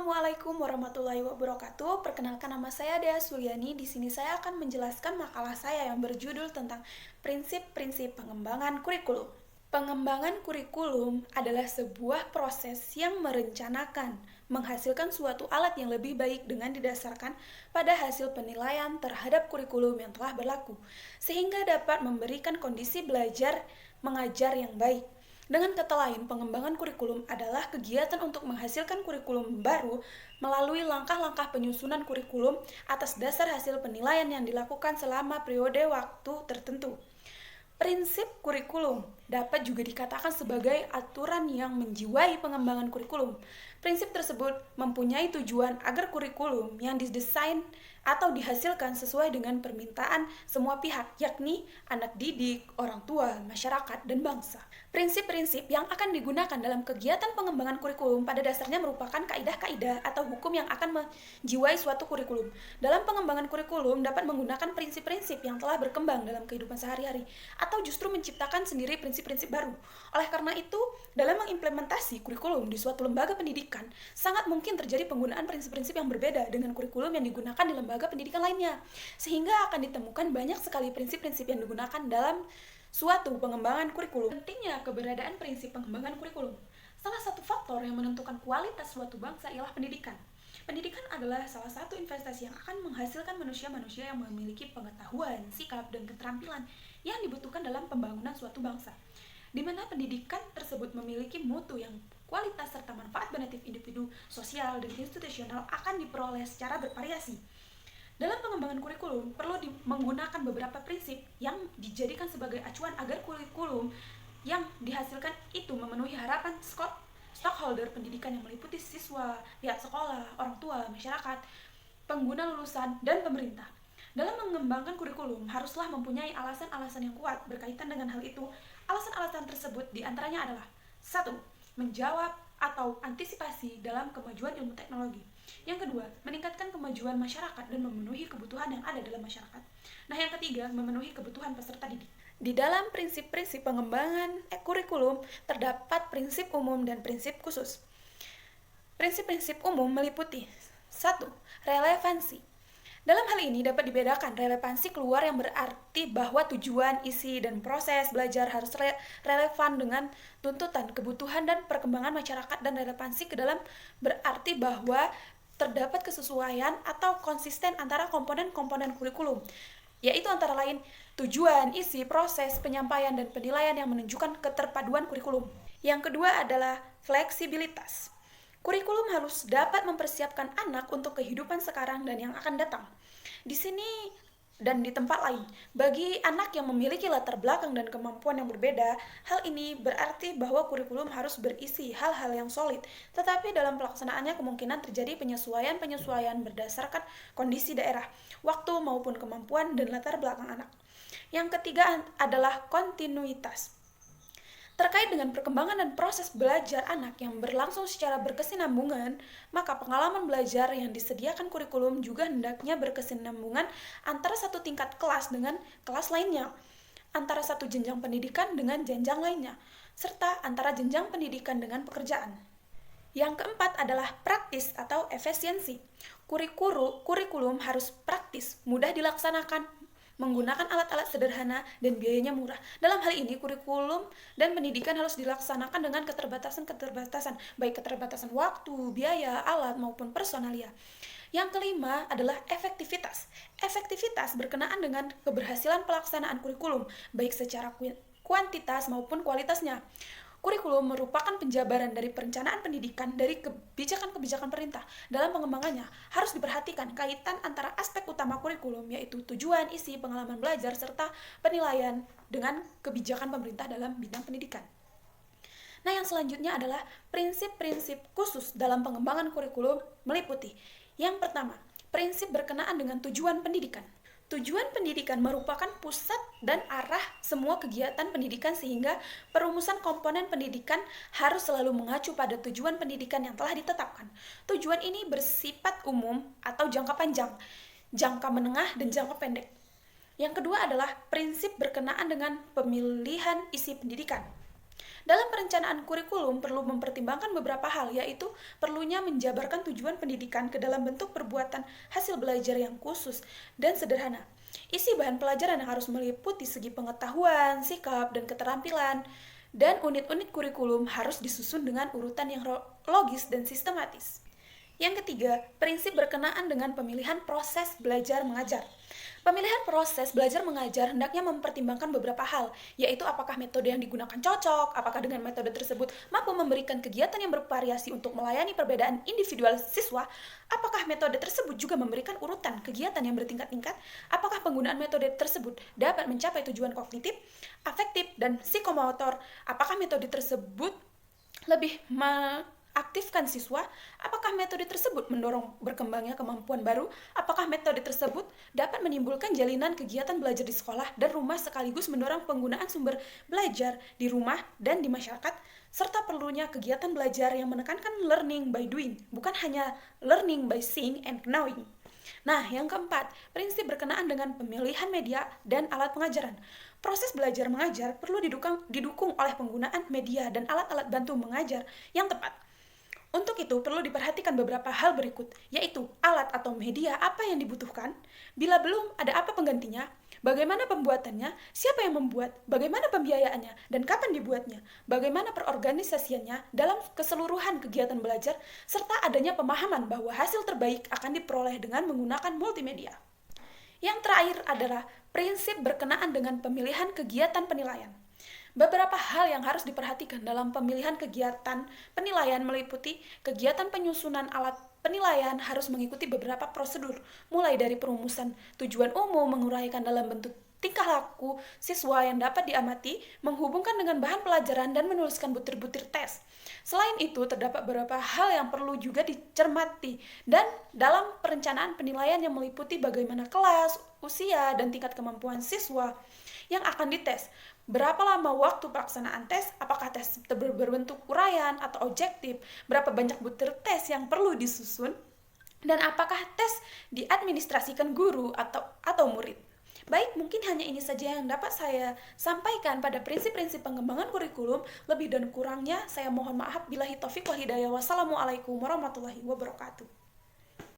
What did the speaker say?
Assalamualaikum warahmatullahi wabarakatuh. Perkenalkan, nama saya Dea Suliani. Di sini saya akan menjelaskan makalah saya yang berjudul tentang prinsip-prinsip pengembangan kurikulum. Pengembangan kurikulum adalah sebuah proses yang merencanakan, menghasilkan suatu alat yang lebih baik dengan didasarkan pada hasil penilaian terhadap kurikulum yang telah berlaku, sehingga dapat memberikan kondisi belajar mengajar yang baik. Dengan kata lain, pengembangan kurikulum adalah kegiatan untuk menghasilkan kurikulum baru melalui langkah-langkah penyusunan kurikulum atas dasar hasil penilaian yang dilakukan selama periode waktu tertentu. Prinsip kurikulum dapat juga dikatakan sebagai aturan yang menjiwai pengembangan kurikulum. Prinsip tersebut mempunyai tujuan agar kurikulum yang didesain atau dihasilkan sesuai dengan permintaan semua pihak, yakni anak didik, orang tua, masyarakat, dan bangsa. Prinsip-prinsip yang akan digunakan dalam kegiatan pengembangan kurikulum pada dasarnya merupakan kaidah-kaidah atau hukum yang akan menjiwai suatu kurikulum. Dalam pengembangan kurikulum dapat menggunakan prinsip-prinsip yang telah berkembang dalam kehidupan sehari-hari, atau justru menciptakan sendiri prinsip-prinsip baru. Oleh karena itu, dalam mengimplementasi kurikulum di suatu lembaga pendidikan, sangat mungkin terjadi penggunaan prinsip-prinsip yang berbeda dengan kurikulum yang digunakan di lembaga pendidikan lainnya, sehingga akan ditemukan banyak sekali prinsip-prinsip yang digunakan dalam suatu pengembangan kurikulum. Pentingnya keberadaan prinsip pengembangan kurikulum. Salah satu faktor yang menentukan kualitas suatu bangsa ialah pendidikan. Pendidikan adalah salah satu investasi yang akan menghasilkan manusia-manusia yang memiliki pengetahuan, sikap, dan keterampilan yang dibutuhkan dalam pembangunan suatu bangsa, di mana pendidikan tersebut memiliki mutu yang kualitas serta manfaat benefit individu, sosial, dan institusional akan diperoleh secara bervariasi. Dalam pengembangan kurikulum, perlu menggunakan beberapa prinsip yang dijadikan sebagai acuan agar kurikulum yang dihasilkan itu memenuhi harapan stakeholder pendidikan yang meliputi siswa, pihak sekolah, orang tua, masyarakat, pengguna lulusan, dan pemerintah. Dalam mengembangkan kurikulum, haruslah mempunyai alasan-alasan yang kuat berkaitan dengan hal itu. Alasan-alasan tersebut diantaranya adalah 1. Menjawab atau antisipasi dalam kemajuan ilmu teknologi. Yang kedua, meningkatkan kemajuan masyarakat dan memenuhi kebutuhan yang ada dalam masyarakat. Nah, yang ketiga, memenuhi kebutuhan peserta didik. Di dalam prinsip-prinsip pengembangan kurikulum, terdapat prinsip umum dan prinsip khusus. Prinsip-prinsip umum meliputi 1. Relevansi. Dalam hal ini dapat dibedakan relevansi keluar yang berarti bahwa tujuan, isi, dan proses belajar harus relevan dengan tuntutan, kebutuhan, dan perkembangan masyarakat, dan relevansi ke dalam berarti bahwa terdapat kesesuaian atau konsisten antara komponen-komponen kurikulum, yaitu antara lain tujuan, isi, proses, penyampaian, dan penilaian yang menunjukkan keterpaduan kurikulum. Yang kedua adalah fleksibilitas. Kurikulum harus dapat mempersiapkan anak untuk kehidupan sekarang dan yang akan datang. Di sini dan di tempat lain, bagi anak yang memiliki latar belakang dan kemampuan yang berbeda, hal ini berarti bahwa kurikulum harus berisi hal-hal yang solid, tetapi dalam pelaksanaannya kemungkinan terjadi penyesuaian-penyesuaian berdasarkan kondisi daerah, waktu maupun kemampuan dan latar belakang anak. Yang ketiga adalah kontinuitas. Terkait dengan perkembangan dan proses belajar anak yang berlangsung secara berkesinambungan, maka pengalaman belajar yang disediakan kurikulum juga hendaknya berkesinambungan antara satu tingkat kelas dengan kelas lainnya, antara satu jenjang pendidikan dengan jenjang lainnya, serta antara jenjang pendidikan dengan pekerjaan. Yang keempat adalah praktis atau efisiensi. Kurikulum harus praktis, mudah dilaksanakan, menggunakan alat-alat sederhana, dan biayanya murah. Dalam hal ini, kurikulum dan pendidikan harus dilaksanakan dengan keterbatasan, baik keterbatasan waktu, biaya, alat, maupun personalia. Yang kelima adalah efektivitas. Efektivitas berkenaan dengan keberhasilan pelaksanaan kurikulum, baik secara kuantitas maupun kualitasnya. Kurikulum merupakan penjabaran dari perencanaan pendidikan dari kebijakan-kebijakan pemerintah. Dalam pengembangannya, harus diperhatikan kaitan antara aspek utama kurikulum, yaitu tujuan, isi, pengalaman belajar, serta penilaian dengan kebijakan pemerintah dalam bidang pendidikan. Nah, yang selanjutnya adalah prinsip-prinsip khusus dalam pengembangan kurikulum meliputi. Yang pertama, prinsip berkenaan dengan tujuan pendidikan. Tujuan pendidikan merupakan pusat dan arah semua kegiatan pendidikan, sehingga perumusan komponen pendidikan harus selalu mengacu pada tujuan pendidikan yang telah ditetapkan. Tujuan ini bersifat umum atau jangka panjang, jangka menengah, dan jangka pendek. Yang kedua adalah prinsip berkenaan dengan pemilihan isi pendidikan. Dalam perencanaan kurikulum perlu mempertimbangkan beberapa hal, yaitu perlunya menjabarkan tujuan pendidikan ke dalam bentuk perbuatan hasil belajar yang khusus dan sederhana. Isi bahan pelajaran yang harus meliputi segi pengetahuan, sikap, dan keterampilan, dan unit-unit kurikulum harus disusun dengan urutan yang logis dan sistematis. Yang ketiga, prinsip berkenaan dengan pemilihan proses belajar mengajar. Pemilihan proses belajar mengajar hendaknya mempertimbangkan beberapa hal, yaitu apakah metode yang digunakan cocok, apakah dengan metode tersebut mampu memberikan kegiatan yang bervariasi untuk melayani perbedaan individual siswa, apakah metode tersebut juga memberikan urutan kegiatan yang bertingkat-tingkat, apakah penggunaan metode tersebut dapat mencapai tujuan kognitif, afektif, dan psikomotor, apakah metode tersebut lebih aktifkan siswa, apakah metode tersebut mendorong berkembangnya kemampuan baru, apakah metode tersebut dapat menimbulkan jalinan kegiatan belajar di sekolah dan rumah sekaligus mendorong penggunaan sumber belajar di rumah dan di masyarakat, serta perlunya kegiatan belajar yang menekankan learning by doing, bukan hanya learning by seeing and knowing. Nah, yang keempat, prinsip berkenaan dengan pemilihan media dan alat pengajaran. Proses belajar mengajar perlu didukung oleh penggunaan media dan alat-alat bantu mengajar yang tepat. Untuk itu, perlu diperhatikan beberapa hal berikut, yaitu alat atau media apa yang dibutuhkan, bila belum, ada apa penggantinya, bagaimana pembuatannya, siapa yang membuat, bagaimana pembiayaannya, dan kapan dibuatnya, bagaimana perorganisasiannya dalam keseluruhan kegiatan belajar, serta adanya pemahaman bahwa hasil terbaik akan diperoleh dengan menggunakan multimedia. Yang terakhir adalah prinsip berkenaan dengan pemilihan kegiatan penilaian. Beberapa hal yang harus diperhatikan dalam pemilihan kegiatan penilaian meliputi kegiatan penyusunan alat penilaian harus mengikuti beberapa prosedur, mulai dari perumusan tujuan umum, menguraikan dalam bentuk tingkah laku siswa yang dapat diamati, menghubungkan dengan bahan pelajaran, dan menuliskan butir-butir tes. Selain itu, terdapat beberapa hal yang perlu juga dicermati dan dalam perencanaan penilaian yang meliputi bagaimana kelas, usia, dan tingkat kemampuan siswa yang akan dites. Berapa lama waktu pelaksanaan tes, apakah tes berbentuk uraian atau objektif, berapa banyak butir tes yang perlu disusun, dan apakah tes diadministrasikan guru atau murid. Baik, mungkin hanya ini saja yang dapat saya sampaikan pada prinsip-prinsip pengembangan kurikulum. Lebih dan kurangnya saya mohon maaf. Billahi taufiq wal hidayah. Wassalamualaikum warahmatullahi wabarakatuh.